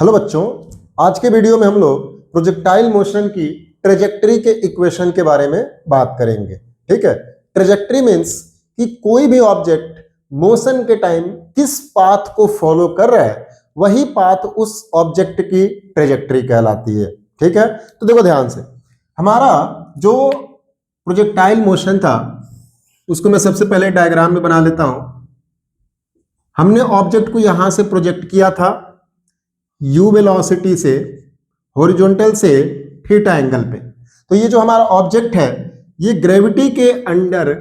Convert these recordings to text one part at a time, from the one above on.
Hello बच्चों, आज के वीडियो में हम लोग प्रोजेक्टाइल मोशन की ट्रेजेक्टरी के इक्वेशन के बारे में बात करेंगे। ठीक है, ट्रेजेक्टरी मीन्स कि कोई भी ऑब्जेक्ट मोशन के टाइम किस पाथ को फॉलो कर रहा है, वही पाथ उस ऑब्जेक्ट की ट्रेजेक्टरी कहलाती है। ठीक है, तो देखो ध्यान से, हमारा जो प्रोजेक्टाइल मोशन था उसको मैं सबसे पहले डायग्राम में बना लेता हूं। हमने ऑब्जेक्ट को यहां से प्रोजेक्ट किया था u वेलोसिटी से हॉरिजॉन्टल से थीटा एंगल पे। तो ये जो हमारा ऑब्जेक्ट है ये ग्रेविटी के अंडर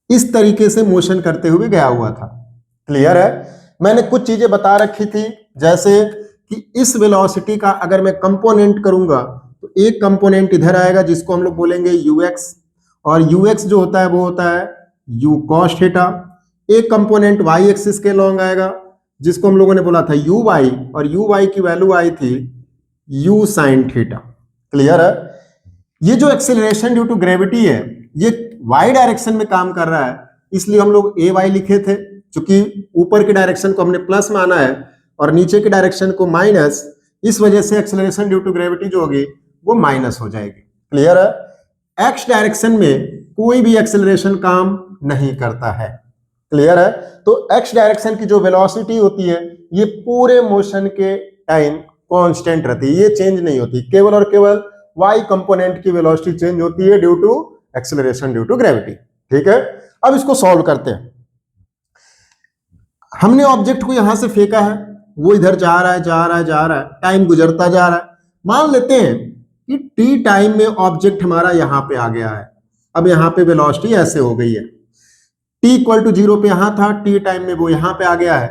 इस तरीके से मोशन करते हुए गया हुआ था। क्लियर है? मैंने कुछ चीजें बता रखी थी, जैसे कि इस वेलोसिटी का अगर मैं कंपोनेंट करूंगा तो एक कंपोनेंट इधर आएगा जिसको हम लोग बोलेंगे ux, और ux जो होता है वो होता है u cos थीटा। एक कंपोनेंट y एक्सिस के लॉन्ग आएगा जिसको हम लोगों ने बोला था uy, और uy की वैल्यू आई थी u sin थीटा। क्लियर है? ये जो एक्सेलरेशन ड्यू टू ग्रेविटी है ये y डायरेक्शन में काम कर रहा है, इसलिए हम लोग ay लिखे थे। क्योंकि ऊपर की डायरेक्शन को हमने प्लस माना है और नीचे की डायरेक्शन को माइनस, इस वजह से एक्सेलरेशन ड्यू टू ग्रेविटी जो होगी वो माइनस हो जाएगी। क्लियर है? x डायरेक्शन में कोई भी एक्सेलरेशन काम नहीं करता है। क्लियर है? तो x डायरेक्शन की जो वेलोसिटी होती है ये पूरे मोशन के टाइम कांस्टेंट रहती है, ये चेंज नहीं होती। केवल और केवल y कंपोनेंट की वेलोसिटी चेंज होती है due to acceleration due to gravity. ठीक है, अब इसको सॉल्व करते हैं। हमने ऑब्जेक्ट को यहां से फेंका है, वो इधर जा रहा है जा रहा है जा रहा है, टाइम गुजरता जा रहा है। मान लेते हैं कि t टाइम में ऑब्जेक्ट हमारा यहां पे आ गया है। अब यहां पे वेलोसिटी ऐसे हो गई है, t इक्वल टू 0 पे यहां था, t टाइम में वो यहां पे आ गया है।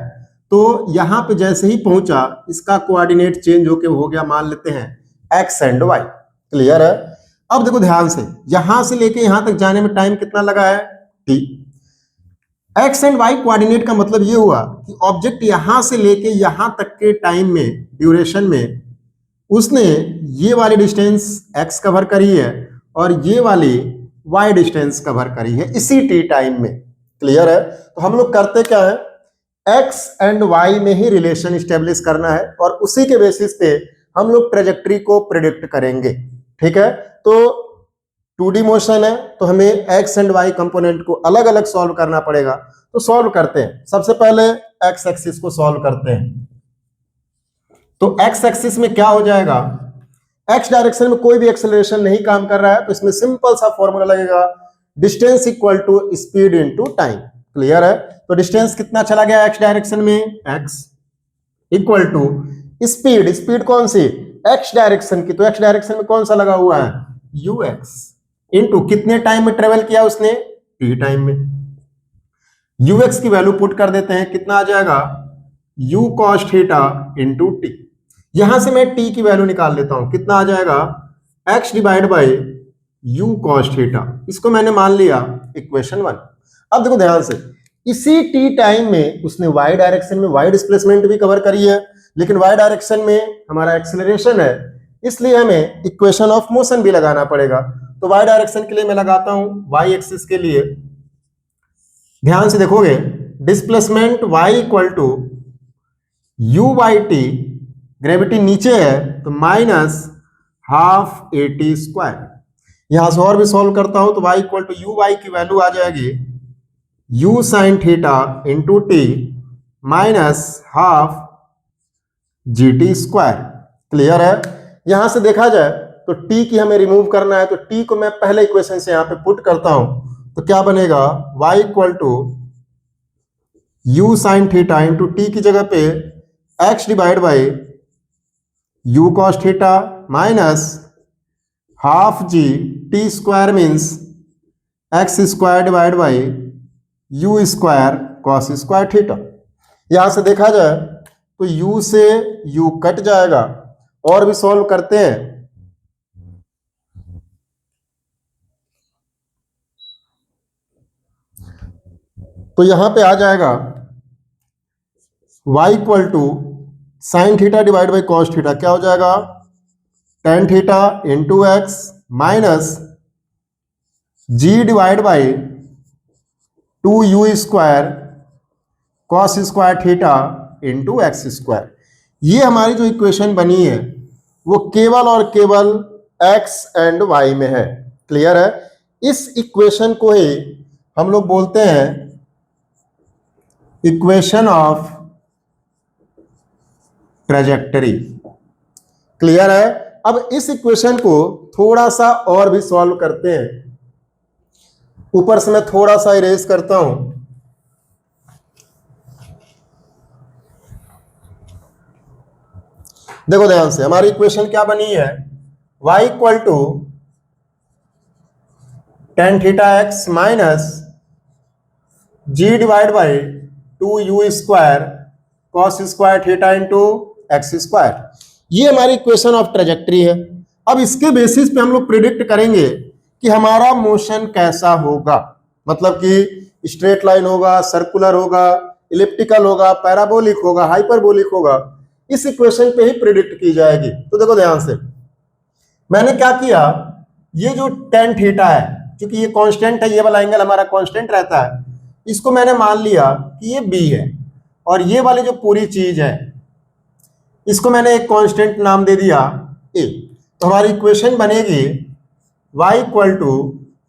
तो यहां पे जैसे ही पहुंचा इसका कोऑर्डिनेट चेंज होके हो गया, मान लेते हैं x एंड y। क्लियर है? अब देखो ध्यान से, यहां से लेके यहां तक जाने में टाइम कितना लगा है t। x and y coordinate का मतलब ये हुआ कि ऑब्जेक्ट यहां से लेके यहां तक के टाइम में, ड्यूरेशन में, उसने ये वाली डिस्टेंस x कवर करी है और ये वाली y डिस्टेंस कवर करी है इसी t टाइम में। क्लियर है? तो हम लोग करते क्या है, x एंड y में ही रिलेशन स्टेब्लिश करना है और उसी के बेसिस पे हम लोग ट्रेजेक्टरी को प्रिडिक्ट करेंगे। ठीक है, तो 2D मोशन है तो हमें x एंड y कंपोनेंट को अलग अलग सॉल्व करना पड़ेगा। तो सॉल्व करते हैं, सबसे पहले x एक्सिस को सॉल्व करते हैं। तो x एक्सिस में क्या हो जाएगा, x डायरेक्शन में कोई भी एक्सेलरेशन नहीं काम कर रहा है, तो इसमें सिंपल सा फॉर्मूला लगेगा, distance equal to speed into time. Clear है? तो डिस्टेंस कितना चला गया x डायरेक्शन में, x equal to speed, speed कौन सी, x डायरेक्शन की, तो x डायरेक्शन में कौन सा लगा हुआ है, ux, इनटू कितने टाइम में ट्रेवल किया उसने, t टाइम में। ux की वैल्यू पुट कर देते हैं, कितना आ जाएगा, u cos theta into t। यहां से मैं t की वैल्यू निकाल लेता हूं, कितना आ जाएगा, x divide by u cos theta. इसको मैंने मान लिया इक्वेशन 1। अब देखो ध्यान से, इसी t टाइम में उसने y डायरेक्शन में y डिस्प्लेसमेंट भी कवर करी है, लेकिन y डायरेक्शन में हमारा एक्सेलरेशन है, इसलिए हमें इक्वेशन ऑफ मोशन भी लगाना पड़ेगा। तो y डायरेक्शन के लिए मैं लगाता हूं, y एक्सिस के लिए ध्यान से देखोगे, displacement y equal to u by T, gravity नीचे है तो माइनस हाफ AT स्क्वायर। यहां से और भी सॉल्व करता हूं तो y equal to U Y की वैल्यू आ जाएगी u sine theta into T minus half GT square. Clear है? यहां से देखा जाए तो t की हमें रिमूव करना है, तो t को मैं पहले इक्वेशन से यहां पे पुट करता हूं, तो क्या बनेगा, y equal to u sine theta into T की जगह पे x divide by u cos theta minus half G T square means X square divide by U square cos square theta. यहां से देखा जाए तो u से u कट जाएगा, और भी सॉल्व करते हैं। तो यहां पे आ जाएगा y equal to sine theta divide by cos theta, क्या हो जाएगा, tan theta into X minus G divide by 2u square cos square theta into X square. ये हमारी जो इक्वेशन बनी है वो केवल और केवल x एंड y में है। क्लियर है? इस इक्वेशन को ही हम लोग बोलते हैं इक्वेशन ऑफ ट्रेजेक्टरी। क्लियर है? अब इस इक्वेशन को थोड़ा सा और भी सॉल्व करते हैं। ऊपर से मैं थोड़ा सा इरेज करता हूं। देखो ध्यान से, हमारी इक्वेशन क्या बनी है? y equal to tan theta X minus G divide by 2u² cos square theta into X square. ये हमारी इक्वेशन ऑफ ट्रेजेक्टरी है। अब इसके बेसिस पे हम लोग प्रिडिक्ट करेंगे कि हमारा मोशन कैसा होगा, मतलब कि स्ट्रेट लाइन होगा, सर्कुलर होगा, इलिप्टिकल होगा, पैराबोलिक होगा, हाइपरबोलिक होगा। इस इक्वेशन पे ही प्रिडिक्ट की जाएगी। तो देखो ध्यान से, मैंने क्या किया, ये जो टेन थीटा है, क्योंकि ये कांस्टेंट है, ये वाला एंगल हमारा कांस्टेंट रहता है, इसको मैंने मान लिया कि ये बी है, और ये वाली जो पूरी चीज है इसको मैंने एक कांस्टेंट नाम दे दिया ए। तो हमारी इक्वेशन बनेगी y equal to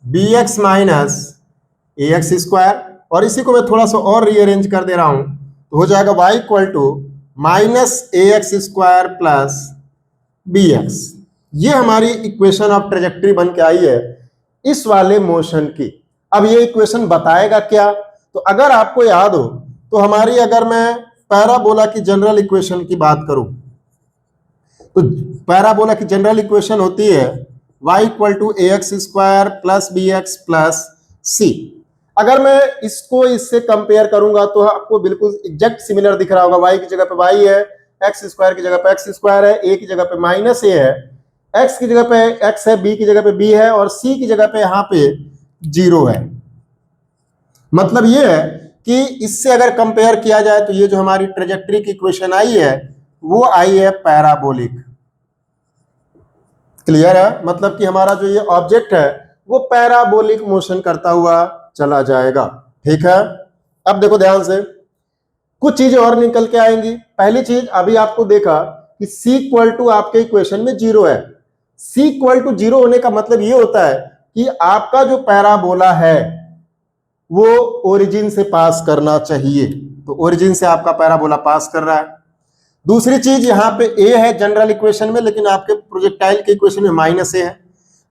B X minus A x square, और इसी को मैं थोड़ा सा और रीअरेंज कर दे रहा हूं, तो हो जाएगा y equal to minus A x square plus B X. ये हमारी इक्वेशन ऑफ ट्रेजेक्टरी बन के आई है इस वाले मोशन की। अब ये इक्वेशन बताएगा क्या? तो अगर आपको याद हो तो हमारी, अगर मैं पैराबोला की जनरल इक्वेशन की बात करूं, तो पैराबोला की जनरल इक्वेशन होती है y equal to a x square plus B x plus c. अगर मैं इसको इससे कंपेयर करूंगा तो आपको बिल्कुल एग्जैक्ट सिमिलर दिख रहा होगा। y की जगह पे y है, एक्स स्क्वायर की जगह पे एक्स स्क्वायर है, a की जगह पे माइनस ए है, x की जगह पे x है, b की जगह पे b है, और c की जगह पे यहाँ पे 0 है। मतलब ये है कि इससे अगर कंपेयर किया जाए तो ये जो हमारी ट्रेजेक्टरी की इक्वेशन आई है वो आई है पैराबोलिक। क्लियर है? मतलब कि हमारा जो ये ऑब्जेक्ट है वो पैराबोलिक मोशन करता हुआ चला जाएगा। ठीक है? अब देखो ध्यान से, कुछ चीजें और निकल के आएंगी। पहली चीज, अभी आपको देखा कि c इक्वल टू आपके इक्वेशन में 0 है। c इक्वल टू 0 होने का मतलब ये होता है कि आपका जो पैराबोला है वो ओरिजिन से पास करना चाहिए। तो ओरिजिन से आपका पैराबोला पास कर रहा है। दूसरी चीज, यहाँ पे a है जनरल इक्वेशन में, लेकिन आपके प्रोजेक्टाइल के इक्वेशन में माइनस ए है।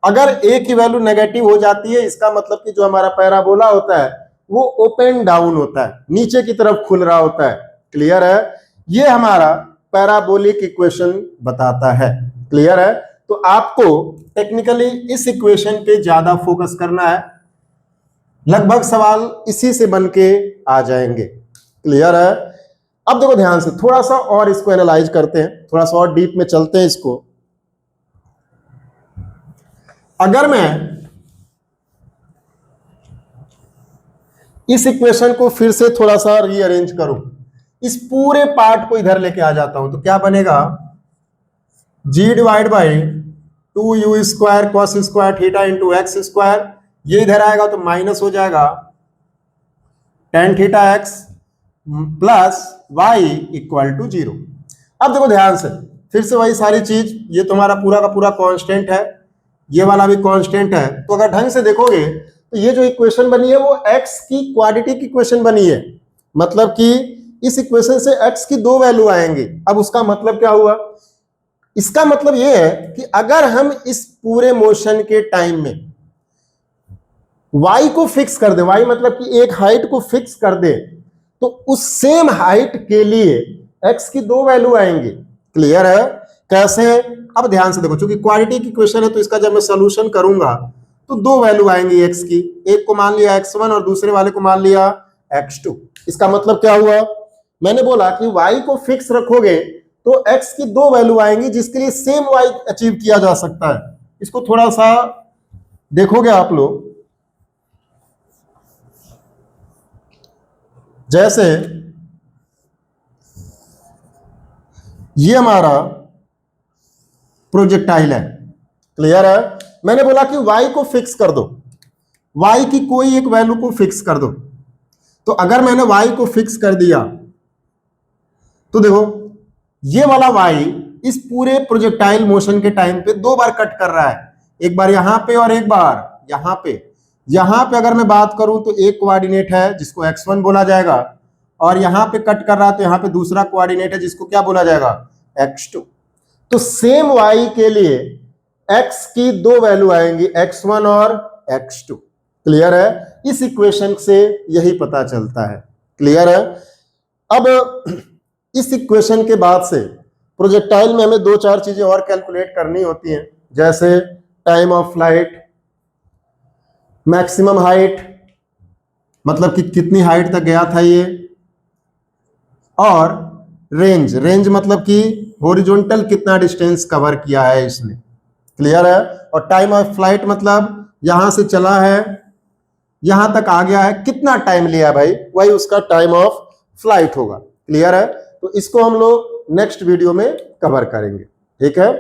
अगर a की वैल्यू नेगेटिव हो जाती है, इसका मतलब कि जो हमारा पैराबोला होता है वो ओपन डाउन होता है, नीचे की तरफ खुल रहा होता है। क्लियर है? ये हमारा पैराबोलिक इक्वेशन बताता है। क्लियर है? तो आपको टेक्निकली इस इक्वेशन पे ज्यादा फोकस करना है, लगभग सवाल इसी से बन के आ जाएंगे। क्लियर है? अब देखो ध्यान से, थोड़ा सा और इसको एनालाइज करते हैं, थोड़ा सा और डीप में चलते हैं इसको। अगर मैं इस इक्वेशन को फिर से थोड़ा सा रीअरेंज करूं, इस पूरे पार्ट को इधर लेके आ जाता हूं, तो क्या बनेगा? g divide by 2u² cos square theta into X square. ये इधर आएगा तो माइनस हो जाएगा tan theta X plus y equal to 0। अब देखो ध्यान से, फिर से वही सारी चीज, ये तुम्हारा पूरा का पूरा कांस्टेंट है, ये वाला भी कांस्टेंट है। तो अगर ढंग से देखोगे तो ये जो इक्वेशन बनी है वो x की क्वाड्रेटिक इक्वेशन बनी है, मतलब कि इस इक्वेशन से x की 2 वैल्यू आएंगी। अब उसका मतलब क्या हुआ? इसका मतलब ये है कि अगर हम इस पूरे मोशन के टाइम में y को फिक्स कर दे, y मतलब कि एक हाइट को फिक्स कर दे, तो उस सेम हाइट के लिए x की 2 वैल्यू आएंगी। क्लियर है? कैसे? अब ध्यान से देखो, चूंकि क्वाड्रेटिक इक्वेशन है तो इसका जब मैं सॉल्यूशन करूंगा तो 2 वैल्यू आएंगी x की, एक को मान लिया x1 और दूसरे वाले को मान लिया x2। इसका मतलब क्या हुआ? मैंने बोला कि y को फिक्स रखोगे तो x की 2 वैल्यू आएंगी, जिसके लिए सेम y अचीव किया जा सकता है। इसको थोड़ा सा देखोगे आप लोग, जैसे ये हमारा प्रोजेक्टाइल है। क्लियर है? मैंने बोला कि y को फिक्स कर दो, y की कोई एक वैल्यू को फिक्स कर दो। तो अगर मैंने y को फिक्स कर दिया तो देखो ये वाला y इस पूरे प्रोजेक्टाइल मोशन के टाइम पे 2 बार कट कर रहा है, एक बार यहां पे और एक बार यहां पे। यहां पे अगर मैं बात करूं तो एक कोऑर्डिनेट है जिसको x1 बोला जाएगा, और यहां पे कट कर रहा है तो यहां पे दूसरा कोऑर्डिनेट है जिसको क्या बोला जाएगा, x2। तो सेम y के लिए x की 2 वैल्यू आएंगी, x1 और x2। क्लियर है? इस इक्वेशन से यही पता चलता है। क्लियर है? अब इस इक्वेशन के बाद से प्रोजेक्टाइल में हमें 2-4 चीजें और कैलकुलेट करनी होती हैं, जैसे time of flight, maximum height मतलब कि कितनी हाइट तक गया था ये, और रेंज, रेंज मतलब कि हॉरिजॉन्टल कितना डिस्टेंस कवर किया है इसने। क्लियर है? और टाइम ऑफ फ्लाइट मतलब यहां से चला है यहां तक आ गया है, कितना टाइम लिया भाई, वही उसका टाइम ऑफ फ्लाइट होगा। क्लियर है? तो इसको हम लोग नेक्स्ट वीडियो में कवर करेंगे। ठीक है?